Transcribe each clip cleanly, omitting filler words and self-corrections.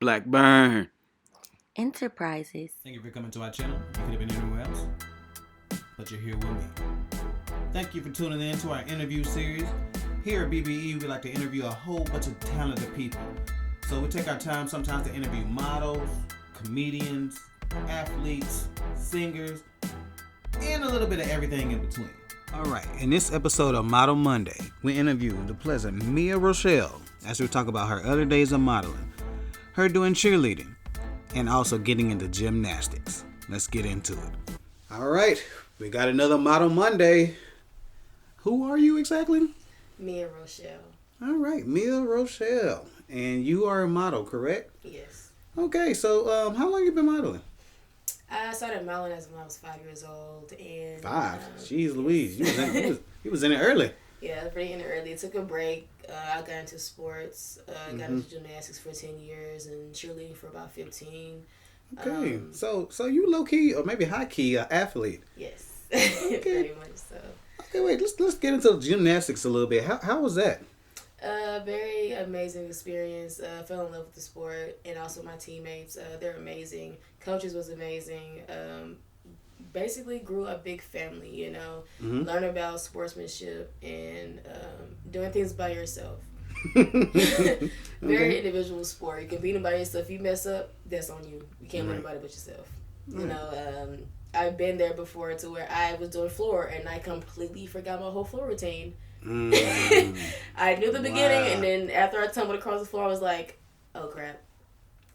Blackburn Enterprises. Thank you for coming to our channel. You could have been anywhere else, but you're here with me. Thank you for tuning in to our interview series. Here at BBE, we like to interview a whole bunch of talented people. So we take our time sometimes to interview models, comedians, athletes, singers, and a little bit of everything in between. Alright, in this episode of Model Monday, we interview the pleasant Mia Rochelle as we talk about her other days of modeling, her doing cheerleading, and also getting into gymnastics. Let's get into it. Alright, we got another Model Monday. Who are you exactly? Mia Rochelle. Alright, Mia Rochelle. And you are a model, correct? Yes. Okay, so how long you been modeling? I started modeling as when I was 5 years old. And 5? Jeez Louise, you was in it early. Yeah, I was pretty in it early. Took a break. I got into sports. Got into gymnastics for 10 years and cheerleading for about 15. Okay, so you low key or maybe high key athlete. Yes, Okay. pretty much so. Okay, wait. Let's get into gymnastics a little bit. How was that? Very amazing experience. Fell in love with the sport and also my teammates. They're amazing. Coaches was amazing. Basically grew a big family, you know. Learn about sportsmanship and doing things by yourself. Very individual sport. You competing by yourself. If you mess up, that's on you. You can't let anybody but yourself. You know, I've been there before to where I was doing floor and I completely forgot my whole floor routine. I knew the beginning, and then after I tumbled across the floor, I was like, "Oh crap!"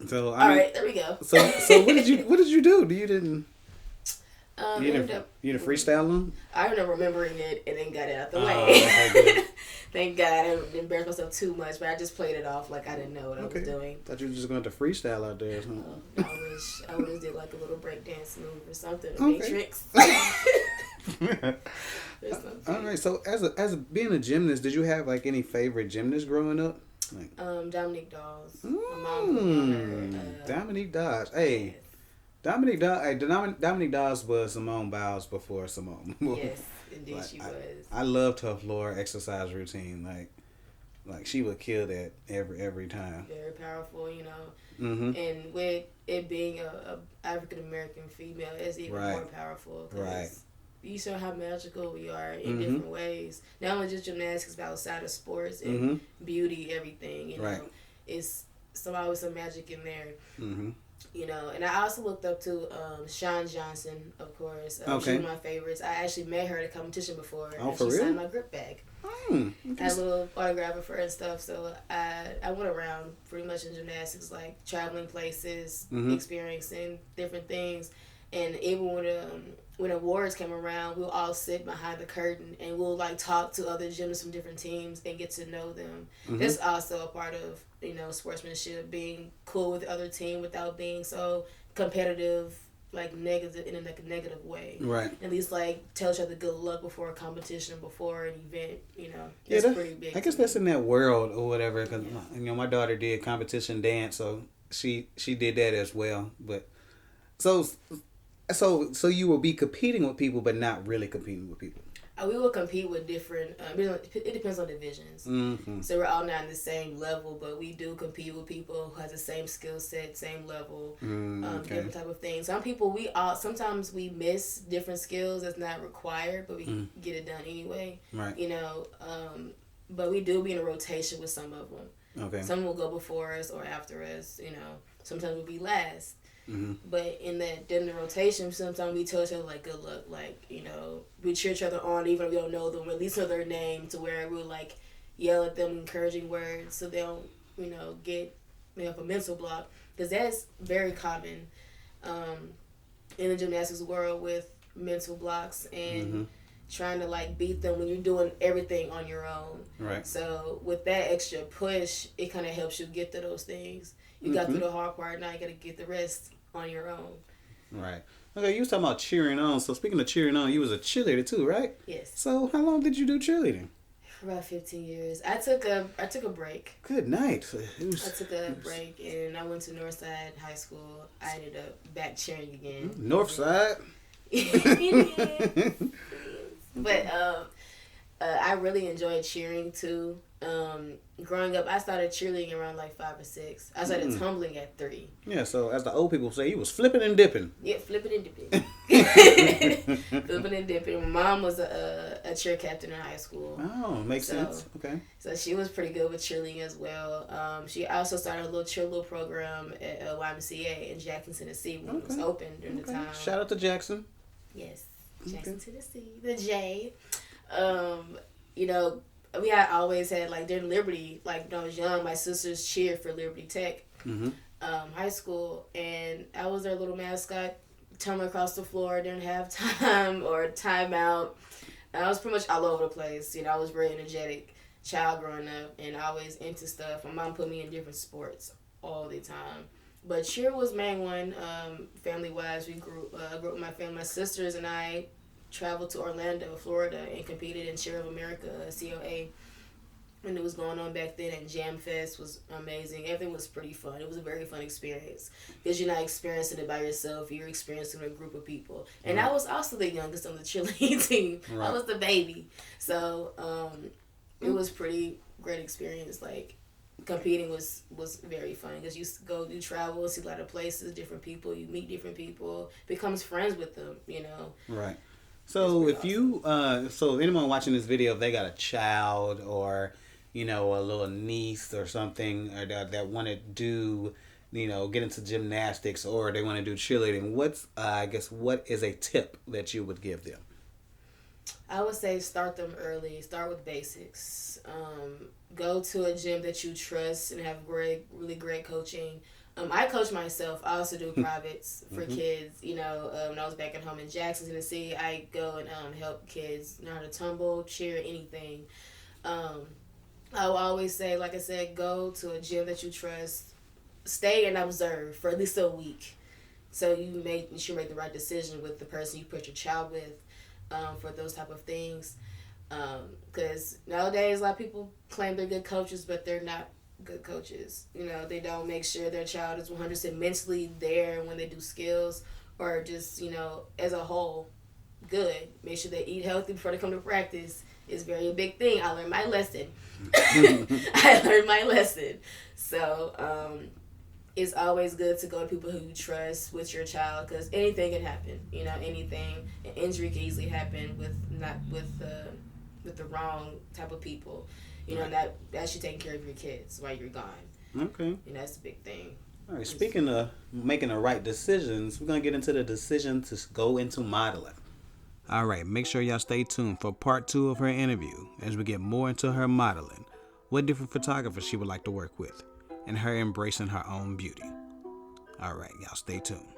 So all right, there we go. So what did you do? You didn't freestyle them? I ended up remembering it and then got it out the way. Okay, Thank God, I didn't embarrass myself too much, but I just played it off like I didn't know what I was doing. Thought you were just going to freestyle out there. I wish did like a little breakdance move or something, a Matrix. All right. So as being a gymnast, did you have like any favorite gymnasts growing up? Like Dominique Dawes. My mom Dominique Dawes. Hey, Dominique Dawes was Simone Biles before Simone. Yes, indeed she was. I loved her floor exercise routine. Like she would kill that every time. Very powerful, you know. And with it being a African American female, it's even more powerful. Right. You show how magical we are in different ways. Not only just gymnastics, but outside of sports and beauty, everything. You know, it's always some magic in there. You know, and I also looked up to Shawn Johnson, of course. She's one of my favorites. I actually met her at a competition before, and she signed my grip bag. I had a little autograph of her and stuff. So I went around pretty much in gymnastics, like traveling places, experiencing different things, and even when awards came around, we'll all sit behind the curtain and we'll like talk to other gymnasts from different teams and get to know them. That's also a part of, you know, sportsmanship, being cool with the other team without being so competitive, like negative in a negative way. Right. At least like tell each other good luck before a competition, before an event. You know, that's pretty big. I guess that's in that world or whatever. Cause you know, my daughter did competition dance, so she did that as well. But So you will be competing with people, but not really competing with people. We will compete with different. It depends on divisions. So we're all not on the same level, but we do compete with people who has the same skill set, same level, different type of things. Some people sometimes we miss different skills that's not required, but we get it done anyway. Right. You know, but we do be in a rotation with some of them. Okay. Some will go before us or after us. You know, sometimes we'll be last. But in the rotation, sometimes we tell each other like good luck, like, you know, we cheer each other on even if we don't know them, or at least know their name, to where we'll like yell at them encouraging words so they don't, you know, get a mental block, because that's very common in the gymnastics world with mental blocks and trying to like beat them when you're doing everything on your own. Right. So with that extra push, it kind of helps you get to those things. You got through the hard part, now you got to get the rest on your own. Right. Okay, you was talking about cheering on. So speaking of cheering on, you was a cheerleader too, right? Yes. So how long did you do cheerleading? For about 15 years. I took a break. Good night. I took a break and I went to Northside High School. I ended up back cheering again. Northside? But I really enjoyed cheering too. Growing up, I started cheerleading around like 5 or 6. I started tumbling at 3. Yeah, so as the old people say, you was flipping and dipping. Yeah, flipping and dipping. Flipping and dipping. My mom was a cheer captain in high school. Oh, makes sense. Okay. So she was pretty good with cheerleading as well. She also started a little cheerleader program at YMCA in Jackson, Tennessee when it was open during the time. Shout out to Jackson. Yes, Jackson, Tennessee. The J. You know, we had always had, like, during Liberty, like, when I was young, my sisters cheered for Liberty Tech high school, and I was their little mascot, tumbling across the floor during halftime or timeout. And I was pretty much all over the place. You know, I was very energetic child growing up and always into stuff. My mom put me in different sports all the time. But cheer was main one. Family-wise, we grew up with my family. My sisters and I traveled to Orlando, Florida, and competed in Cheer of America, COA, when it was going on back then. And Jam Fest was amazing. Everything was pretty fun. It was a very fun experience because you're not experiencing it by yourself. You're experiencing a group of people. And I was also the youngest on the cheerleading team. Right. I was the baby. So it was pretty great experience. Like, competing was very fun because you travel, see a lot of places, different people. You meet different people, becomes friends with them, you know. Right. So if you, so anyone watching this video, if they got a child or, you know, a little niece or something or that want to do, you know, get into gymnastics or they want to do cheerleading, what is a tip that you would give them? I would say start them early. Start with basics. Go to a gym that you trust and have really great coaching. I coach myself. I also do privates for kids. You know, when I was back at home in Jackson, Tennessee, I go and help kids know how to tumble, cheer, anything. I will always say, like I said, go to a gym that you trust. Stay and observe for at least a week, so you should make the right decision with the person you put your child with for those type of things. Because nowadays, a lot of people claim they're good coaches, but they're not good coaches. You know, they don't make sure their child is 100% mentally there when they do skills or just, you know, as a whole, good. Make sure they eat healthy before they come to practice. It's very a big thing. I learned my lesson. So, it's always good to go to people who you trust with your child because anything can happen. You know, anything. An injury can easily happen with the wrong type of people. You know, that should take care of your kids while you're gone. Okay. And that's the big thing. All right. Speaking of making the right decisions, we're going to get into the decision to go into modeling. All right. Make sure y'all stay tuned for part 2 of her interview as we get more into her modeling, what different photographers she would like to work with, and her embracing her own beauty. All right. Y'all stay tuned.